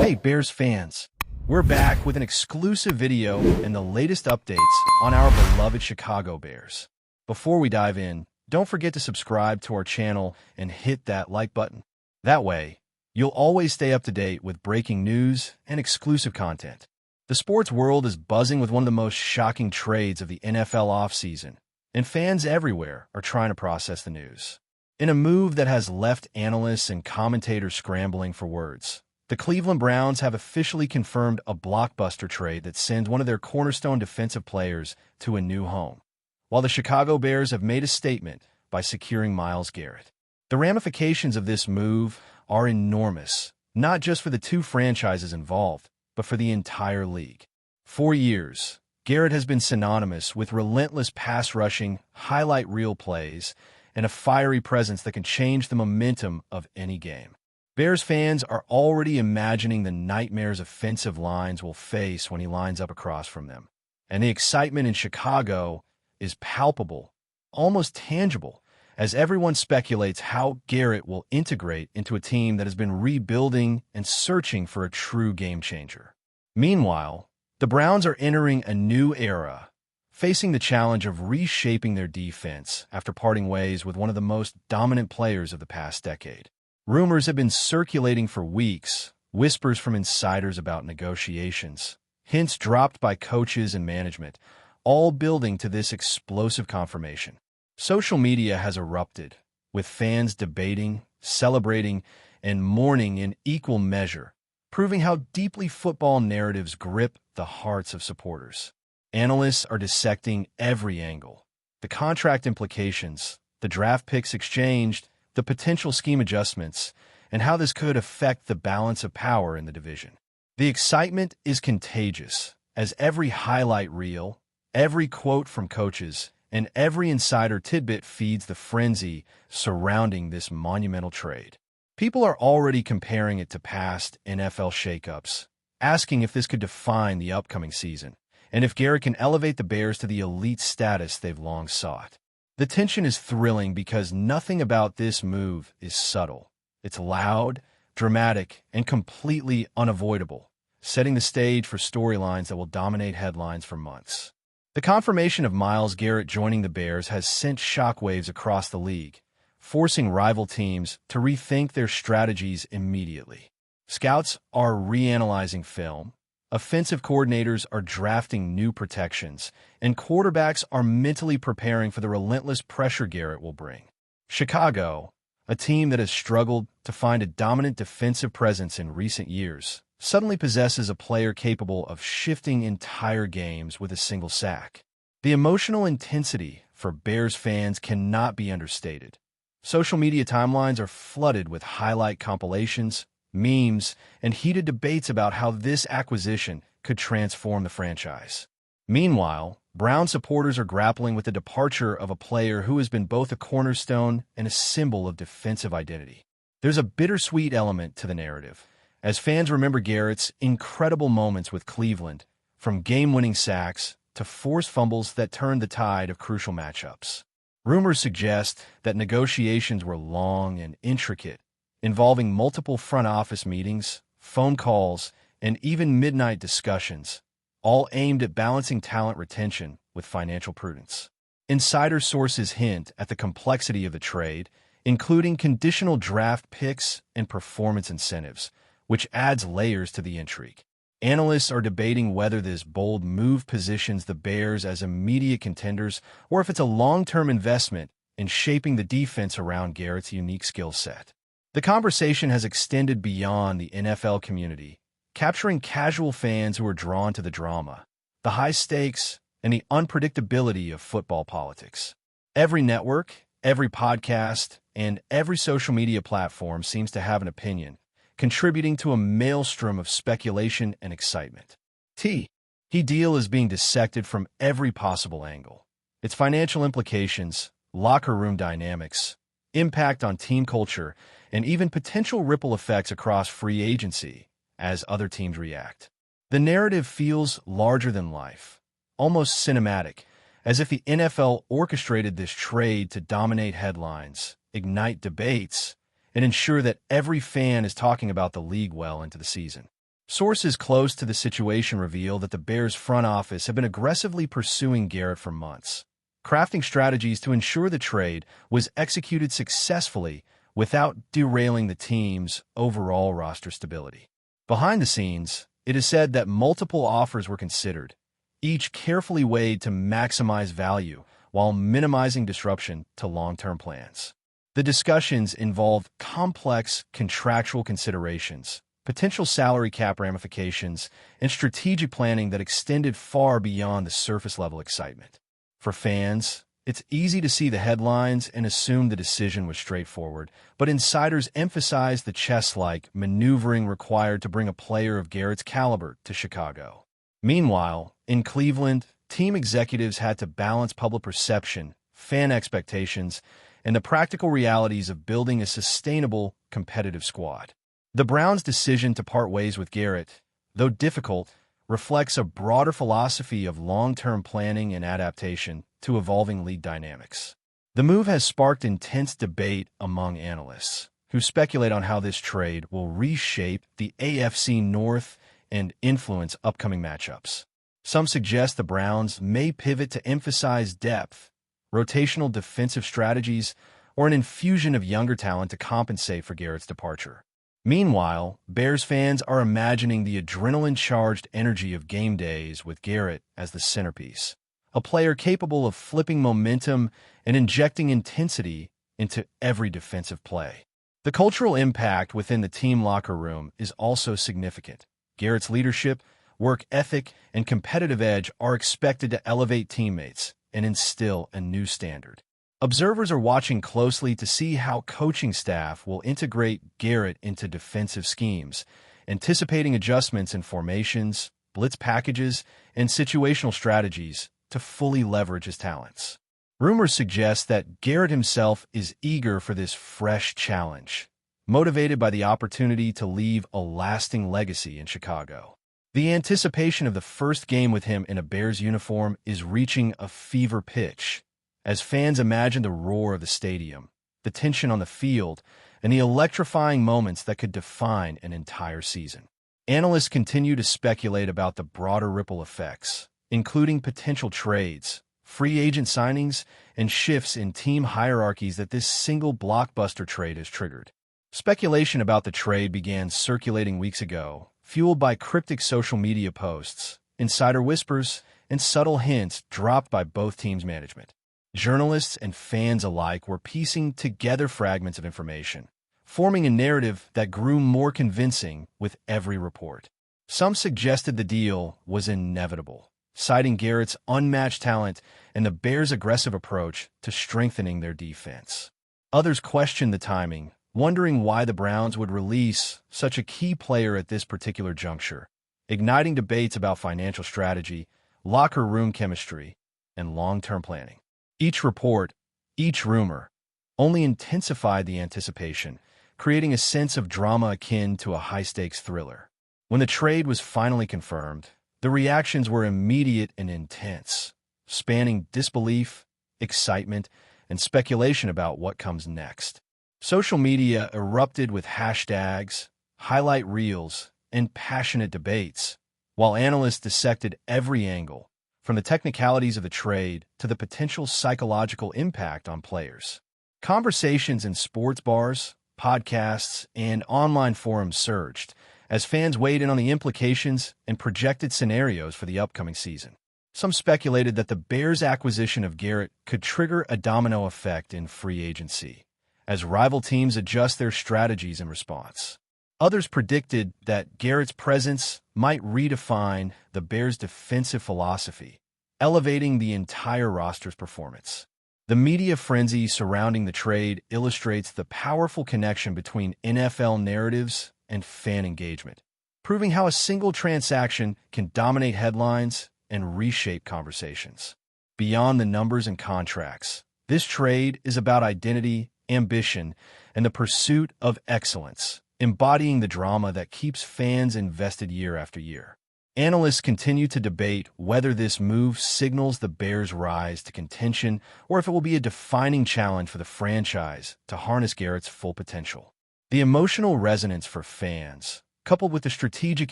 Hey Bears fans, we're back with an exclusive video and the latest updates on our beloved Chicago Bears. Before we dive in, don't forget to subscribe to our channel and hit that like button. That way, you'll always stay up to date with breaking news and exclusive content. The sports world is buzzing with one of the most shocking trades of the NFL offseason, and fans everywhere are trying to process the news. In a move that has left analysts and commentators scrambling for words, the Cleveland Browns have officially confirmed a blockbuster trade that sends one of their cornerstone defensive players to a new home, while the Chicago Bears have made a statement by securing Myles Garrett. The ramifications of this move are enormous, not just for the two franchises involved, but for the entire league. For years, Garrett has been synonymous with relentless pass rushing, highlight reel plays, and a fiery presence that can change the momentum of any game. Bears fans are already imagining the nightmares offensive lines will face when he lines up across from them. And the excitement in Chicago is palpable, almost tangible, as everyone speculates how Garrett will integrate into a team that has been rebuilding and searching for a true game-changer. Meanwhile, the Browns are entering a new era, facing the challenge of reshaping their defense after parting ways with one of the most dominant players of the past decade. Rumors have been circulating for weeks, whispers from insiders about negotiations, hints dropped by coaches and management, all building to this explosive confirmation. Social media has erupted, with fans debating, celebrating, and mourning in equal measure, proving how deeply football narratives grip the hearts of supporters. Analysts are dissecting every angle: the contract implications, the draft picks exchanged, the potential scheme adjustments, and how this could affect the balance of power in the division. The excitement is contagious, as every highlight reel, every quote from coaches, and every insider tidbit feeds the frenzy surrounding this monumental trade. People are already comparing it to past NFL shakeups, asking if this could define the upcoming season, and if Garrett can elevate the Bears to the elite status they've long sought. The tension is thrilling because nothing about this move is subtle. It's loud, dramatic, and completely unavoidable, setting the stage for storylines that will dominate headlines for months. The confirmation of Myles Garrett joining the Bears has sent shockwaves across the league, forcing rival teams to rethink their strategies immediately. Scouts are reanalyzing film, offensive coordinators are drafting new protections, and quarterbacks are mentally preparing for the relentless pressure Garrett will bring. Chicago, a team that has struggled to find a dominant defensive presence in recent years, suddenly possesses a player capable of shifting entire games with a single sack. The emotional intensity for Bears fans cannot be understated. Social media timelines are flooded with highlight compilations, memes, and heated debates about how this acquisition could transform the franchise. Meanwhile, Brown supporters are grappling with the departure of a player who has been both a cornerstone and a symbol of defensive identity. There's a bittersweet element to the narrative, as fans remember Garrett's incredible moments with Cleveland, from game-winning sacks to forced fumbles that turned the tide of crucial matchups. Rumors suggest that negotiations were long and intricate, involving multiple front office meetings, phone calls, and even midnight discussions, all aimed at balancing talent retention with financial prudence. Insider sources hint at the complexity of the trade, including conditional draft picks and performance incentives, which adds layers to the intrigue. Analysts are debating whether this bold move positions the Bears as immediate contenders or if it's a long-term investment in shaping the defense around Garrett's unique skill set. The conversation has extended beyond the NFL community, capturing casual fans who are drawn to the drama, the high stakes, and the unpredictability of football politics. Every network, every podcast, and every social media platform seems to have an opinion, contributing to a maelstrom of speculation and excitement. The deal is being dissected from every possible angle. Its financial implications, locker room dynamics, impact on team culture, and even potential ripple effects across free agency as other teams react. The narrative feels larger than life, almost cinematic, as if the NFL orchestrated this trade to dominate headlines, ignite debates, and ensure that every fan is talking about the league well into the season. Sources close to the situation reveal that the Bears front office have been aggressively pursuing Garrett for months, crafting strategies to ensure the trade was executed successfully without derailing the team's overall roster stability. Behind the scenes, it is said that multiple offers were considered, each carefully weighed to maximize value while minimizing disruption to long-term plans. The discussions involved complex contractual considerations, potential salary cap ramifications, and strategic planning that extended far beyond the surface-level excitement. For fans, it's easy to see the headlines and assume the decision was straightforward, but insiders emphasize the chess-like maneuvering required to bring a player of Garrett's caliber to Chicago. Meanwhile, in Cleveland, team executives had to balance public perception, fan expectations, and the practical realities of building a sustainable, competitive squad. The Browns' decision to part ways with Garrett, though difficult, reflects a broader philosophy of long-term planning and adaptation to evolving league dynamics. The move has sparked intense debate among analysts, who speculate on how this trade will reshape the AFC North and influence upcoming matchups. Some suggest the Browns may pivot to emphasize depth, rotational defensive strategies, or an infusion of younger talent to compensate for Garrett's departure. Meanwhile, Bears fans are imagining the adrenaline-charged energy of game days with Garrett as the centerpiece, a player capable of flipping momentum and injecting intensity into every defensive play. The cultural impact within the team locker room is also significant. Garrett's leadership, work ethic, and competitive edge are expected to elevate teammates and instill a new standard. Observers are watching closely to see how coaching staff will integrate Garrett into defensive schemes, anticipating adjustments in formations, blitz packages, and situational strategies to fully leverage his talents. Rumors suggest that Garrett himself is eager for this fresh challenge, motivated by the opportunity to leave a lasting legacy in Chicago. The anticipation of the first game with him in a Bears uniform is reaching a fever pitch, as fans imagine the roar of the stadium, the tension on the field, and the electrifying moments that could define an entire season. Analysts continue to speculate about the broader ripple effects, including potential trades, free agent signings, and shifts in team hierarchies that this single blockbuster trade has triggered. Speculation about the trade began circulating weeks ago, fueled by cryptic social media posts, insider whispers, and subtle hints dropped by both teams' management. Journalists and fans alike were piecing together fragments of information, forming a narrative that grew more convincing with every report. Some suggested the deal was inevitable, citing Garrett's unmatched talent and the Bears' aggressive approach to strengthening their defense. Others questioned the timing, wondering why the Browns would release such a key player at this particular juncture, igniting debates about financial strategy, locker room chemistry, and long-term planning. Each report, each rumor, only intensified the anticipation, creating a sense of drama akin to a high-stakes thriller. When the trade was finally confirmed, the reactions were immediate and intense, spanning disbelief, excitement, and speculation about what comes next. Social media erupted with hashtags, highlight reels, and passionate debates, while analysts dissected every angle, from the technicalities of the trade to the potential psychological impact on players. Conversations in sports bars, podcasts, and online forums surged as fans weighed in on the implications and projected scenarios for the upcoming season. Some speculated that the Bears' acquisition of Garrett could trigger a domino effect in free agency, as rival teams adjust their strategies in response. Others predicted that Garrett's presence might redefine the Bears' defensive philosophy, elevating the entire roster's performance. The media frenzy surrounding the trade illustrates the powerful connection between NFL narratives and fan engagement, proving how a single transaction can dominate headlines and reshape conversations. Beyond the numbers and contracts, this trade is about identity, ambition, and the pursuit of excellence, embodying the drama that keeps fans invested year after year. Analysts continue to debate whether this move signals the Bears' rise to contention or if it will be a defining challenge for the franchise to harness Garrett's full potential. The emotional resonance for fans, coupled with the strategic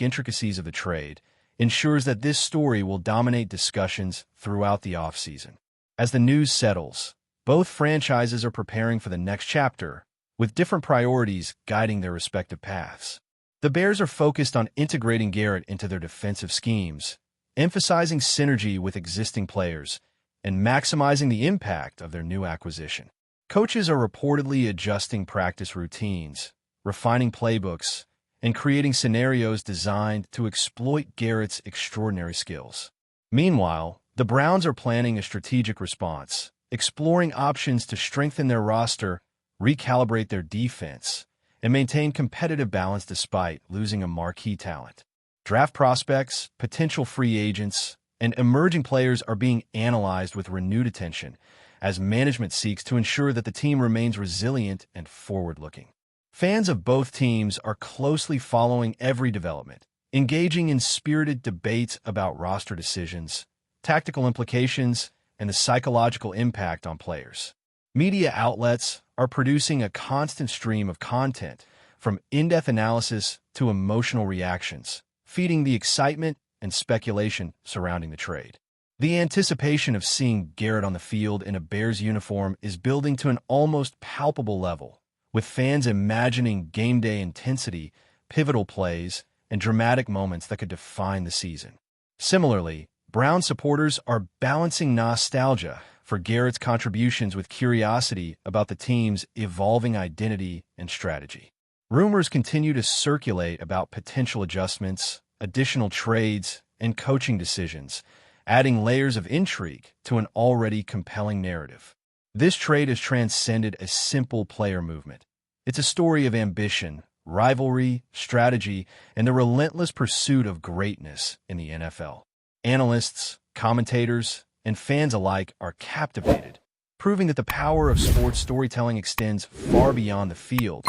intricacies of the trade, ensures that this story will dominate discussions throughout the offseason. As the news settles, both franchises are preparing for the next chapter, with different priorities guiding their respective paths. The Bears are focused on integrating Garrett into their defensive schemes, emphasizing synergy with existing players, and maximizing the impact of their new acquisition. Coaches are reportedly adjusting practice routines, refining playbooks, and creating scenarios designed to exploit Garrett's extraordinary skills. Meanwhile, the Browns are planning a strategic response, exploring options to strengthen their roster, recalibrate their defense, and maintain competitive balance despite losing a marquee talent. Draft prospects, potential free agents, and emerging players are being analyzed with renewed attention as management seeks to ensure that the team remains resilient and forward-looking. Fans of both teams are closely following every development, engaging in spirited debates about roster decisions, tactical implications, and the psychological impact on players. Media outlets are producing a constant stream of content, from in-depth analysis to emotional reactions, feeding the excitement and speculation surrounding the trade. The anticipation of seeing Garrett on the field in a Bears uniform is building to an almost palpable level, with fans imagining game day intensity, pivotal plays, and dramatic moments that could define the season. Similarly, Brown supporters are balancing nostalgia for Garrett's contributions with curiosity about the team's evolving identity and strategy. Rumors continue to circulate about potential adjustments, additional trades, and coaching decisions, adding layers of intrigue to an already compelling narrative. This trade has transcended a simple player movement. It's a story of ambition, rivalry, strategy, and the relentless pursuit of greatness in the NFL. Analysts, commentators, and fans alike are captivated, proving that the power of sports storytelling extends far beyond the field,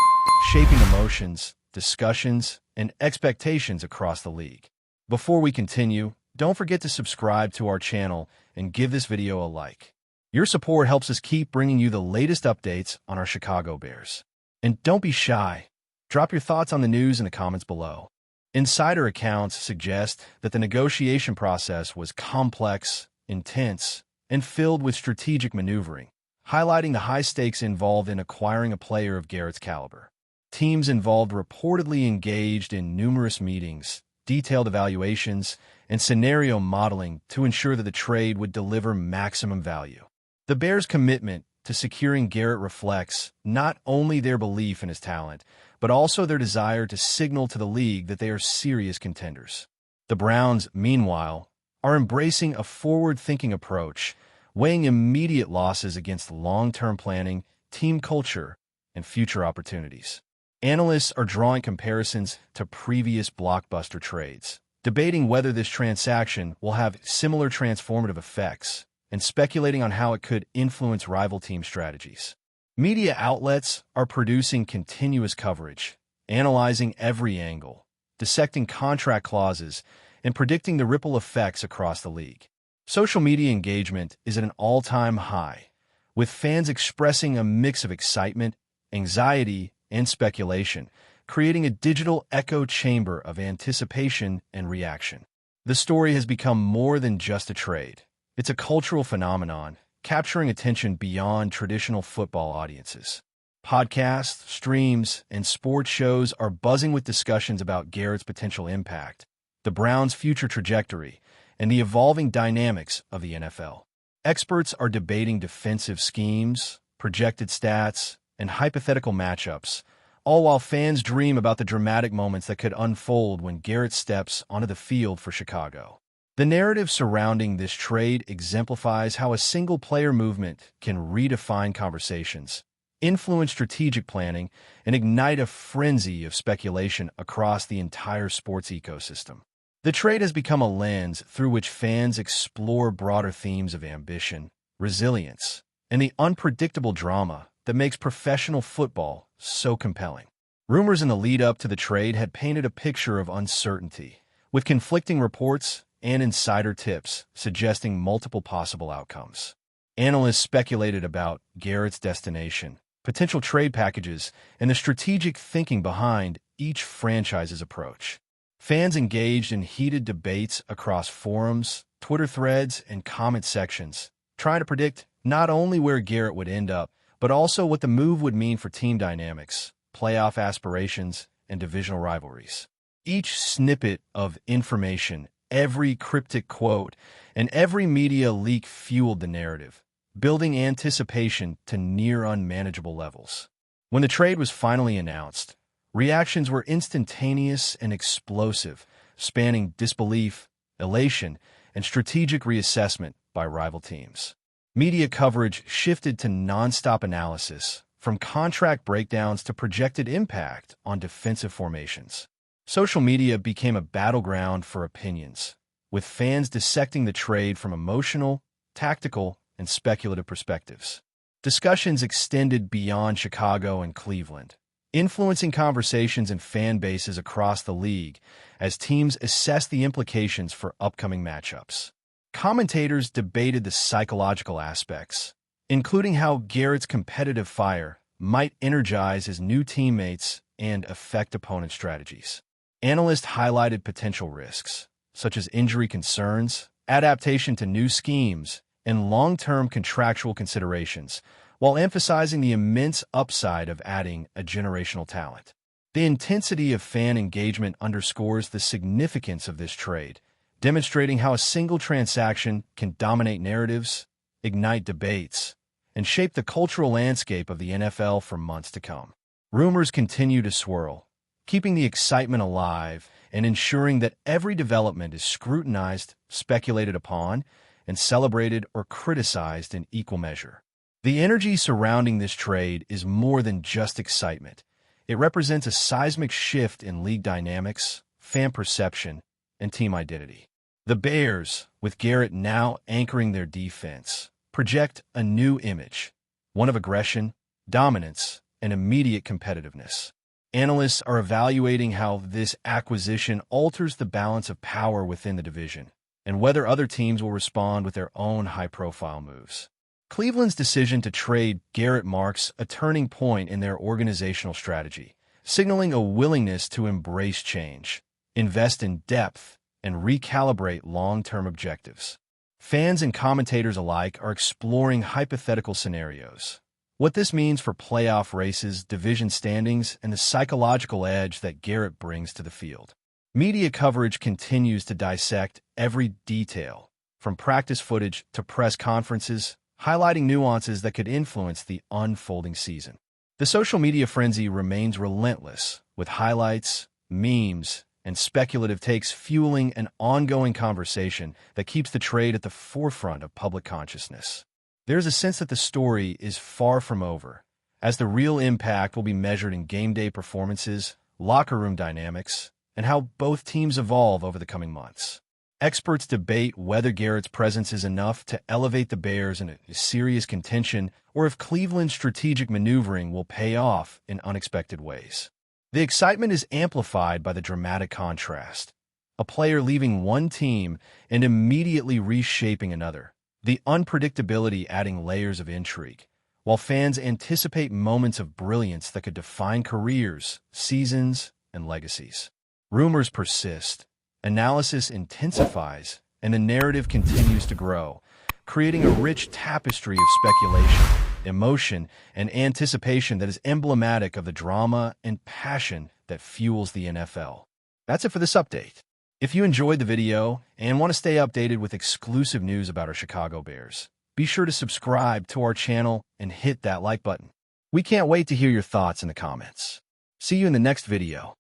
shaping emotions, discussions, and expectations across the league. Before we continue, don't forget to subscribe to our channel and give this video a like. Your support helps us keep bringing you the latest updates on our Chicago Bears. And don't be shy. Drop your thoughts on the news in the comments below. Insider accounts suggest that the negotiation process was complex, intense, and filled with strategic maneuvering, highlighting the high stakes involved in acquiring a player of Garrett's caliber. Teams involved reportedly engaged in numerous meetings, detailed evaluations, and scenario modeling to ensure that the trade would deliver maximum value. The Bears' commitment to securing Garrett reflects not only their belief in his talent, but also their desire to signal to the league that they are serious contenders. The Browns, meanwhile, are embracing a forward-thinking approach, weighing immediate losses against long-term planning, team culture, and future opportunities. Analysts are drawing comparisons to previous blockbuster trades, debating whether this transaction will have similar transformative effects, and speculating on how it could influence rival team strategies. Media outlets are producing continuous coverage, analyzing every angle, dissecting contract clauses, and predicting the ripple effects across the league. Social media engagement is at an all-time high, with fans expressing a mix of excitement, anxiety, and speculation, creating a digital echo chamber of anticipation and reaction. The story has become more than just a trade. It's a cultural phenomenon, capturing attention beyond traditional football audiences. Podcasts, streams, and sports shows are buzzing with discussions about Garrett's potential impact, the Browns' future trajectory, and the evolving dynamics of the NFL. Experts are debating defensive schemes, projected stats, and hypothetical matchups, all while fans dream about the dramatic moments that could unfold when Garrett steps onto the field for Chicago. The narrative surrounding this trade exemplifies how a single-player movement can redefine conversations, influence strategic planning, and ignite a frenzy of speculation across the entire sports ecosystem. The trade has become a lens through which fans explore broader themes of ambition, resilience, and the unpredictable drama that makes professional football so compelling. Rumors in the lead-up to the trade had painted a picture of uncertainty, with conflicting reports and insider tips suggesting multiple possible outcomes. Analysts speculated about Garrett's destination, potential trade packages, and the strategic thinking behind each franchise's approach. Fans engaged in heated debates across forums, Twitter threads, and comment sections, trying to predict not only where Garrett would end up, but also what the move would mean for team dynamics, playoff aspirations, and divisional rivalries. Each snippet of information, every cryptic quote, and every media leak fueled the narrative, building anticipation to near unmanageable levels. When the trade was finally announced, reactions were instantaneous and explosive, spanning disbelief, elation, and strategic reassessment by rival teams. Media coverage shifted to nonstop analysis, from contract breakdowns to projected impact on defensive formations. Social media became a battleground for opinions, with fans dissecting the trade from emotional, tactical, and speculative perspectives. Discussions extended beyond Chicago and Cleveland, influencing conversations and fan bases across the league as teams assessed the implications for upcoming matchups. Commentators debated the psychological aspects, including how Garrett's competitive fire might energize his new teammates and affect opponent strategies. Analysts highlighted potential risks, such as injury concerns, adaptation to new schemes, and long-term contractual considerations, while emphasizing the immense upside of adding a generational talent. The intensity of fan engagement underscores the significance of this trade, demonstrating how a single transaction can dominate narratives, ignite debates, and shape the cultural landscape of the NFL for months to come. Rumors continue to swirl, keeping the excitement alive and ensuring that every development is scrutinized, speculated upon, and celebrated or criticized in equal measure. The energy surrounding this trade is more than just excitement. It represents a seismic shift in league dynamics, fan perception, and team identity. The Bears, with Garrett now anchoring their defense, project a new image, one of aggression, dominance, and immediate competitiveness. Analysts are evaluating how this acquisition alters the balance of power within the division, and whether other teams will respond with their own high-profile moves. Cleveland's decision to trade Garrett marks a turning point in their organizational strategy, signaling a willingness to embrace change, invest in depth, and recalibrate long-term objectives. Fans and commentators alike are exploring hypothetical scenarios. What this means for playoff races, division standings, and the psychological edge that Garrett brings to the field. Media coverage continues to dissect every detail, from practice footage to press conferences, highlighting nuances that could influence the unfolding season. The social media frenzy remains relentless, with highlights, memes, and speculative takes fueling an ongoing conversation that keeps the trade at the forefront of public consciousness. There's a sense that the story is far from over, as the real impact will be measured in game day performances, locker room dynamics, and how both teams evolve over the coming months. Experts debate whether Garrett's presence is enough to elevate the Bears in a serious contention or if Cleveland's strategic maneuvering will pay off in unexpected ways. The excitement is amplified by the dramatic contrast. A player leaving one team and immediately reshaping another. The unpredictability adding layers of intrigue, while fans anticipate moments of brilliance that could define careers, seasons, and legacies. Rumors persist, analysis intensifies, and the narrative continues to grow, creating a rich tapestry of speculation, emotion, and anticipation that is emblematic of the drama and passion that fuels the NFL. That's it for this update. If you enjoyed the video and want to stay updated with exclusive news about our Chicago Bears, be sure to subscribe to our channel and hit that like button. We can't wait to hear your thoughts in the comments. See you in the next video.